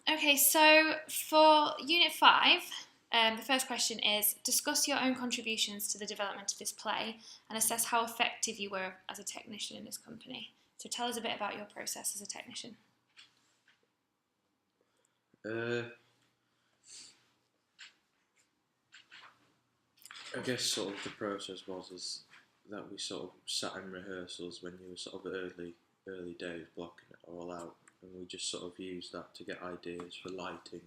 Okay, so for Unit 5, the first question is discuss your own contributions to the development of this play and assess how effective you were as a technician in this company. So tell us a bit about your process as a technician. I guess sort of the process was is that we sort of sat in rehearsals when you were sort of early days blocking it all out, and we just sort of used that to get ideas for lighting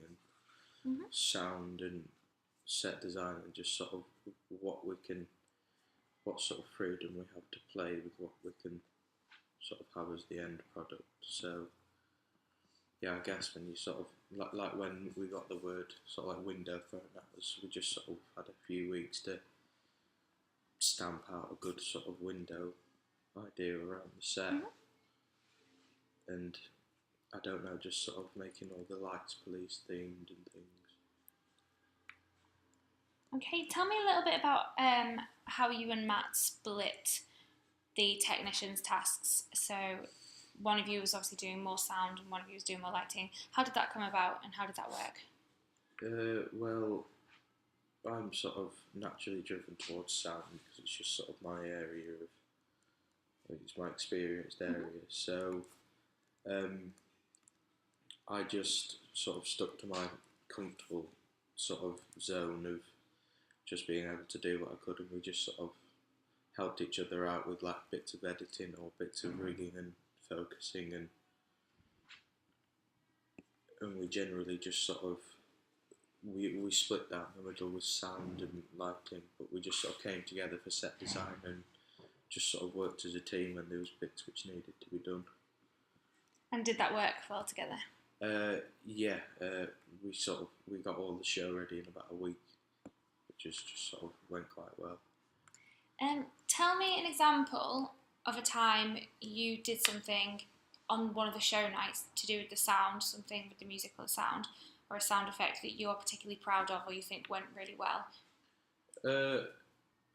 and sound and set design and just sort of what sort of freedom we have to play with what we can sort of have as the end product. So yeah, I guess when you sort of like when we got the word sort of like window thrown at us, we just sort of had a few weeks to stamp out a good sort of window idea around the set, and I don't know, just sort of making all the lights police themed and things. Okay, tell me a little bit about how you and Matt split the technicians' tasks. So one of you was obviously doing more sound and one of you was doing more lighting. How did that come about and how did that work? Well, I'm sort of naturally driven towards sound because it's just sort of my area it's my experienced area. So I just sort of stuck to my comfortable sort of zone of just being able to do what I could, and we just sort of helped each other out with like bits of editing or bits of rigging and focusing, and we generally just sort of we split down the middle with sound and lighting, but we just sort of came together for set design and just sort of worked as a team, and there was bits which needed to be done. And did that work well together? Yeah, we got all the show ready in about a week, which just sort of went quite well. Tell me an example of a time you did something on one of the show nights to do with the sound, something with the musical sound, or a sound effect that you're particularly proud of or you think went really well.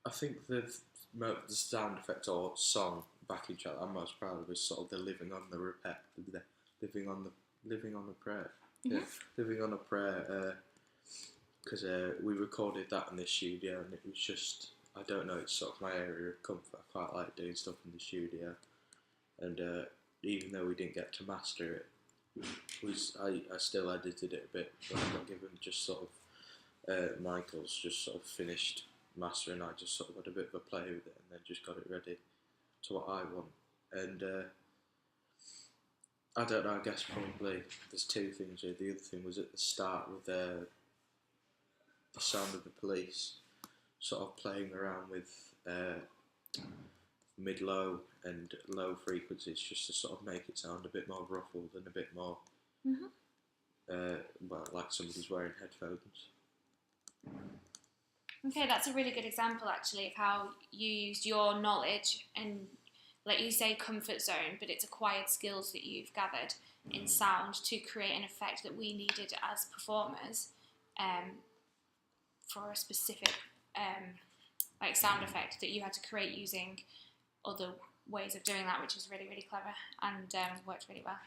I think the sound effect or song backing track I'm most proud of is sort of the living on the living on a prayer. Yeah, living on a prayer. Because we recorded that in the studio, and it was just, I don't know, it's sort of my area of comfort. I quite like doing stuff in the studio, and even though we didn't get to master it, I still edited it a bit when I got given just sort of Michael's just sort of finished mastering. I just sort of had a bit of a play with it and then just got it ready to what I want. And I don't know, I guess probably there's two things here. The other thing was at the start with the sound of the police, sort of playing around with mid-low and low frequencies just to sort of make it sound a bit more ruffled and a bit more well, like somebody's wearing headphones. Okay, that's a really good example actually of how you used your knowledge and, like you say, comfort zone, but it's acquired skills that you've gathered in sound to create an effect that we needed as performers for a specific like sound effect that you had to create using other ways of doing that, which is really, really clever and worked really well.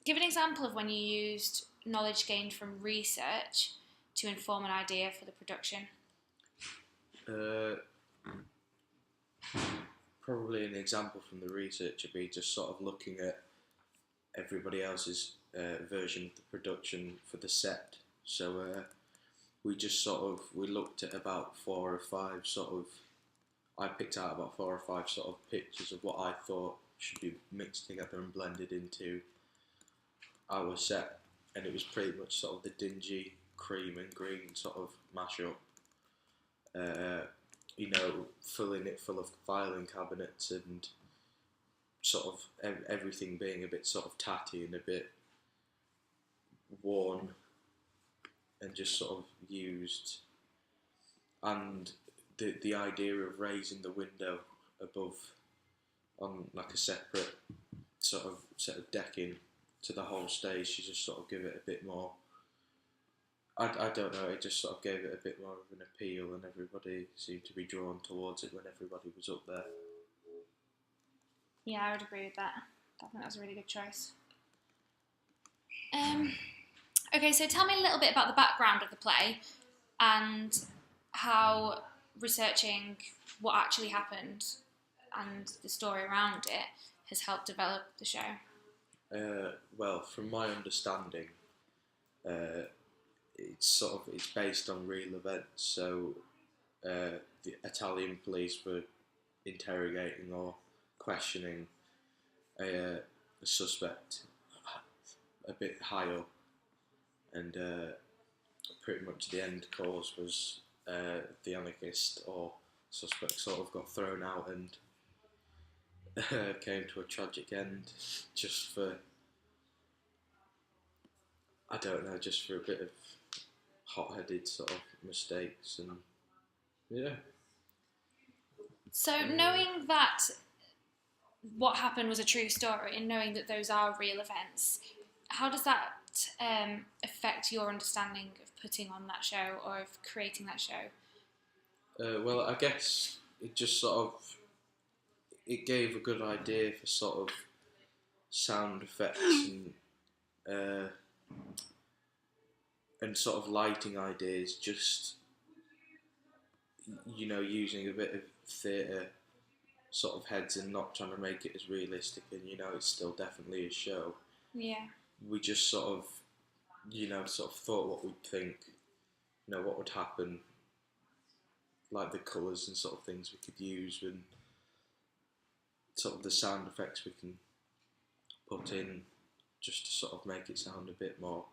Give an example of when you used knowledge gained from research to inform an idea for the production. Probably an example from the research would be just sort of looking at everybody else's version of the production for the set. So we just sort of, we looked at about 4 or 5 sort of, I picked out about 4 or 5 sort of pictures of what I thought should be mixed together and blended into our set, and it was pretty much sort of the dingy cream and green sort of mashup. You know, filling it full of filing cabinets and sort of everything being a bit sort of tatty and a bit worn and just sort of used, and the idea of raising the window above on like a separate sort of set of decking to the whole stage to just sort of give it a bit more, I don't know, it just sort of gave it a bit more of an appeal, and everybody seemed to be drawn towards it when everybody was up there. Yeah, I would agree with that. I think that was a really good choice. Okay, so tell me a little bit about the background of the play and how researching what actually happened and the story around it has helped develop the show. Well, from my understanding, it's based on real events. So the Italian police were interrogating or questioning a suspect a bit high up, and pretty much the end cause was the anarchist or suspect sort of got thrown out and came to a tragic end just for, I don't know, just for a bit of hot-headed sort of mistakes, and yeah. So knowing that what happened was a true story and knowing that those are real events, how does that affect your understanding of putting on that show or of creating that show? Well, I guess it just sort of, it gave a good idea for sort of sound effects and sort of lighting ideas, just, you know, using a bit of theatre sort of heads and not trying to make it as realistic, and, you know, it's still definitely a show. Yeah. We just sort of, you know, sort of thought what we'd think, you know, what would happen, like the colours and sort of things we could use, and sort of the sound effects we can put in, just to sort of make it sound a bit more,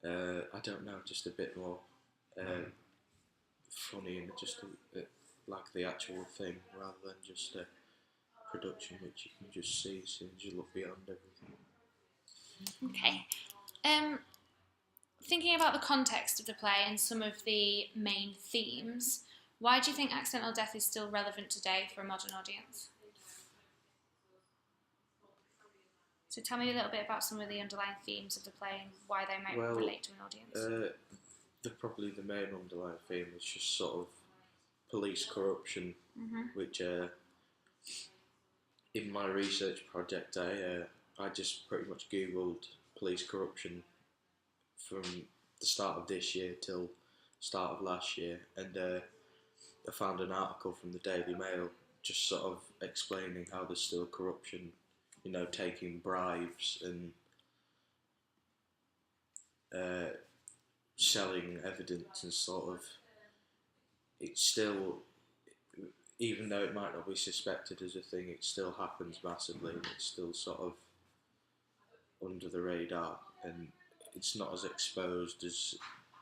I don't know, just a bit more funny and just like the actual thing, rather than just a production which you can just see as soon as you look beyond everything. Okay. Thinking about the context of the play and some of the main themes, why do you think accidental death is still relevant today for a modern audience? So tell me a little bit about some of the underlying themes of the play and why they might relate to an audience. Probably the main underlying theme is just sort of police corruption, which in my research project I just pretty much googled police corruption from the start of this year till start of last year, and I found an article from the Daily Mail just sort of explaining how there's still corruption, you know, taking bribes and selling evidence, and sort of, it's still, even though it might not be suspected as a thing, it still happens massively, and it's still sort of under the radar, and it's not as exposed as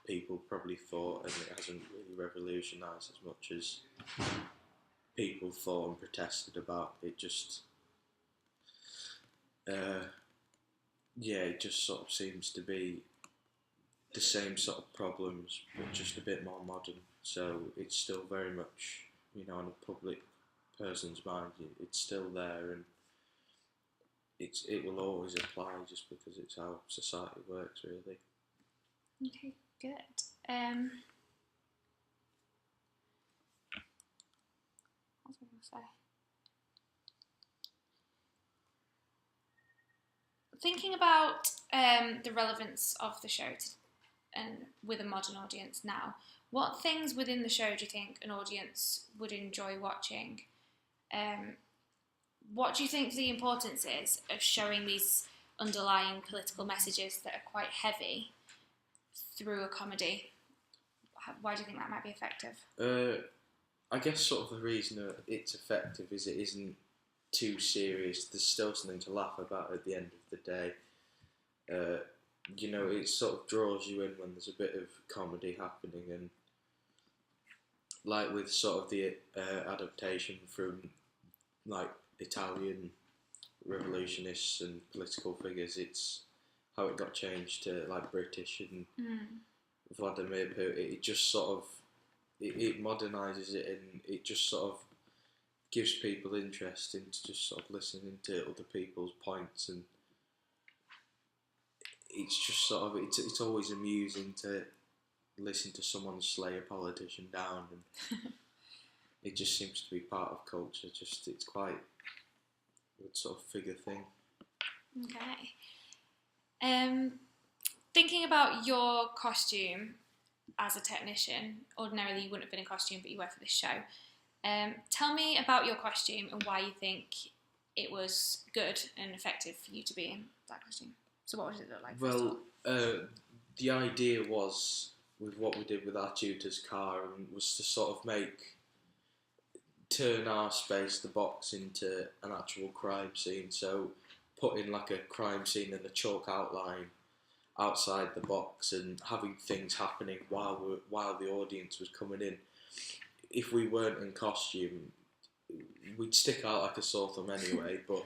people probably thought, and it hasn't really revolutionised as much as people thought and protested about. It just, it just sort of seems to be the same sort of problems, but just a bit more modern. So it's still very much, you know, on a public person's mind. It's still there, and it will always apply, just because it's how society works, really. Okay, good. What was I going to say? Thinking about the relevance of the show and with a modern audience now, what things within the show do you think an audience would enjoy watching? What do you think the importance is of showing these underlying political messages that are quite heavy through a comedy? Why do you think that might be effective? I guess sort of the reason that it's effective is it isn't too serious. There's still something to laugh about at the end of the day. You know, it sort of draws you in when there's a bit of comedy happening, and like with sort of the adaptation from like Italian revolutionists and political figures, it's how it got changed to like British and Vladimir Putin. It just sort of, it modernises it, and it just sort of gives people interest into just sort of listening to other people's points, and it's just sort of, it's always amusing to listen to someone slay a politician down, and it just seems to be part of culture. Just, it's quite a sort of figure thing. Okay. Thinking about your costume as a technician, ordinarily you wouldn't have been in costume, but you were for this show. Tell me about your costume and why you think it was good and effective for you to be in that costume. So what did it look like? Well, the idea was, with what we did with our tutor's car, was to sort of turn our space, the box, into an actual crime scene. So putting like a crime scene and a chalk outline outside the box and having things happening while the audience was coming in. If we weren't in costume, we'd stick out like a sore thumb anyway, but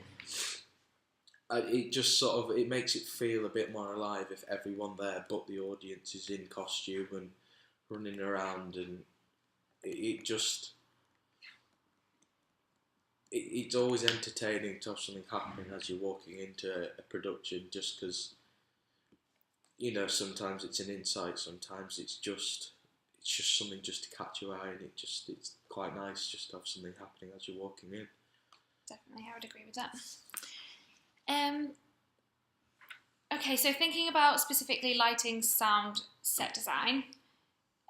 it just sort of, it makes it feel a bit more alive if everyone there but the audience is in costume and running around, and it's always entertaining to have something happening as you're walking into a production, just because, you know, sometimes it's an insight, sometimes it's just something just to catch your eye, and it's quite nice just to have something happening as you're walking in. Definitely, I would agree with that. Okay, so thinking about specifically lighting, sound, set design,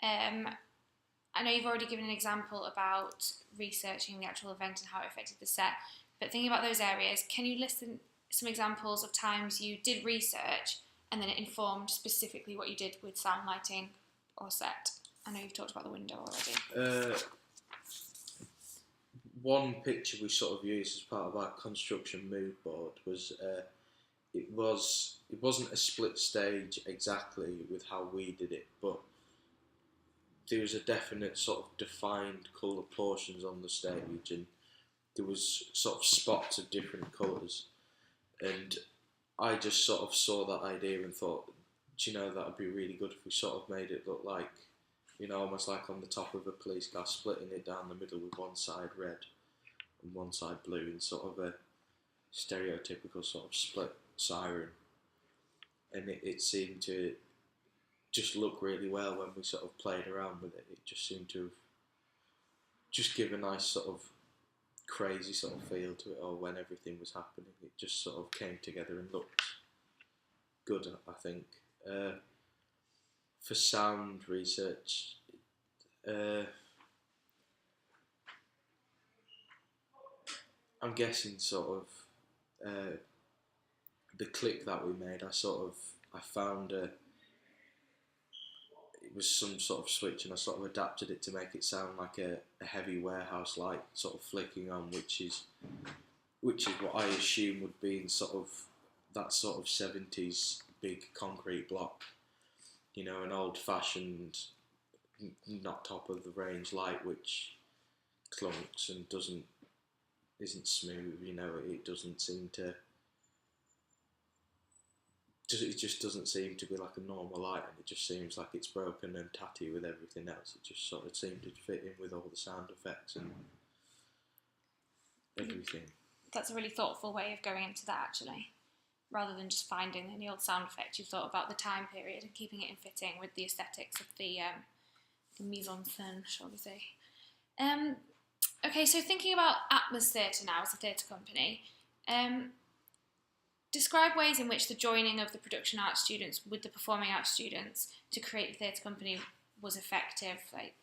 I know you've already given an example about researching the actual event and how it affected the set, but thinking about those areas, can you list some examples of times you did research and then it informed specifically what you did with sound, lighting or set? I know you've talked about the window already. One picture we sort of used as part of our construction mood board was it wasn't a split stage exactly with how we did it, but there was a definite sort of defined colour portions on the stage, and there was sort of spots of different colours, and I just sort of saw that idea and thought, do you know, that would be really good if we sort of made it look like, you know, almost like on the top of a police car, splitting it down the middle with one side red and one side blue in sort of a stereotypical sort of split siren. And it seemed to just look really well when we sort of played around with it. It just seemed to have just give a nice sort of crazy sort of feel to it all when everything was happening. It just sort of came together and looked good, I think. For sound research, I'm guessing sort of the click that we made, I found it was some sort of switch, and I sort of adapted it to make it sound like a heavy warehouse light sort of flicking on, which is what I assume would be in sort of that sort of 70s big concrete block, you know, an old-fashioned, not top of the range light which clunks and isn't smooth, you know. It doesn't seem to. It just doesn't seem to be like a normal light, and it just seems like it's broken and tatty with everything else. It just sort of seemed to fit in with all the sound effects and everything. That's a really thoughtful way of going into that, actually. Rather than just finding any old sound effect, you've thought about the time period and keeping it in fitting with the aesthetics of the mise en scène, shall we say. Okay, so thinking about Atlas Theatre now as a theatre company, describe ways in which the joining of the production arts students with the performing arts students to create the theatre company was effective. Like,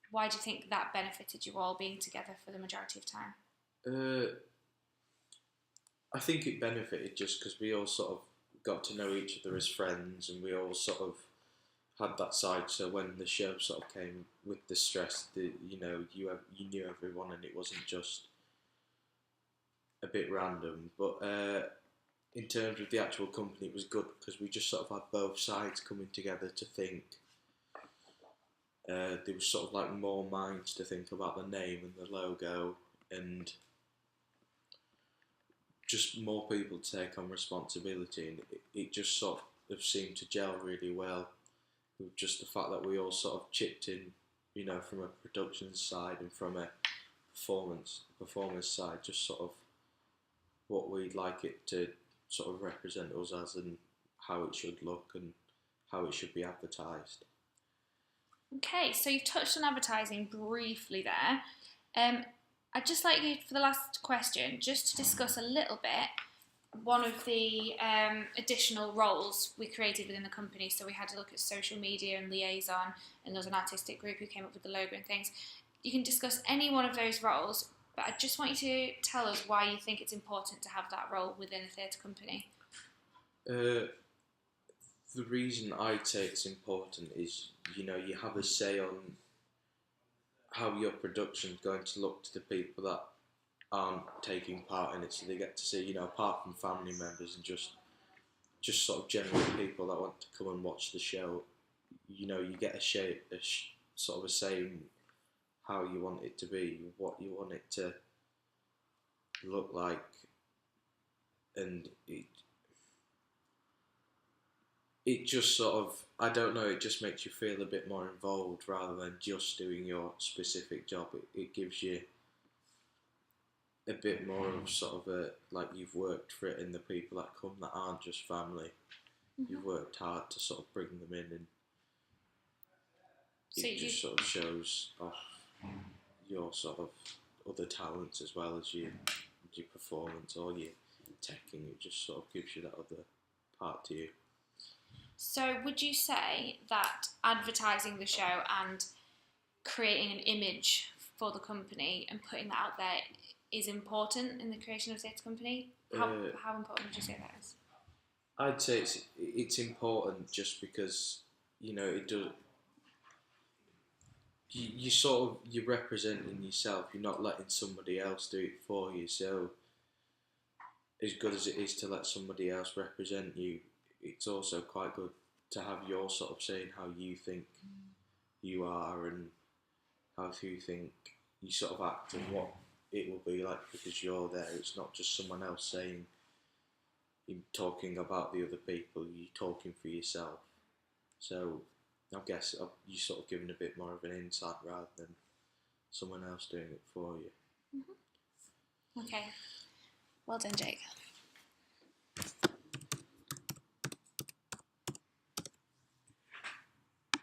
why do you think that benefited you all being together for the majority of time? I think it benefited just because we all sort of got to know each other as friends, and we all sort of had that side. So when the show sort of came with the stress, you know, you knew everyone, and it wasn't just a bit random. But in terms of the actual company, it was good because we just sort of had both sides coming together to think. There was sort of like more minds to think about the name and the logo, and just more people to take on responsibility, and it just sort of seemed to gel really well with just the fact that we all sort of chipped in, you know, from a production side and from a performance side, just sort of what we'd like it to sort of represent us as, and how it should look and how it should be advertised. Okay, so you've touched on advertising briefly there. I'd just like you, for the last question, just to discuss a little bit one of the additional roles we created within the company. So we had to look at social media and liaison, and there was an artistic group who came up with the logo and things. You can discuss any one of those roles, but I just want you to tell us why you think it's important to have that role within a theatre company. The reason I'd say it's important is, you have a say on how your production's going to look to the people that aren't taking part in it, so they get to see, apart from family members and just sort of general people that want to come and watch the show, you get sort of a say in how you want it to be, what you want it to look like, and it just sort of, I don't know, it just makes you feel a bit more involved rather than just doing your specific job. It gives you a bit more of sort of like you've worked for it, and the people that come that aren't just family, you've worked hard to sort of bring them in, and it just sort of shows off your sort of other talents as well as your performance or your teching. It just sort of gives you that other part to you. So would you say that advertising the show and creating an image for the company and putting that out there is important in the creation of a theatre company? How important would you say that is? I'd say it's important just because, it does. You're representing yourself. You're not letting somebody else do it for you. So, as good as it is to let somebody else represent you, it's also quite good to have your sort of saying how you think you are and how you think you sort of act and what it will be like because you're there. It's not just someone else saying, you're talking about the other people, you're talking for yourself. So I guess you're sort of giving a bit more of an insight rather than someone else doing it for you. Okay. Well done, Jake.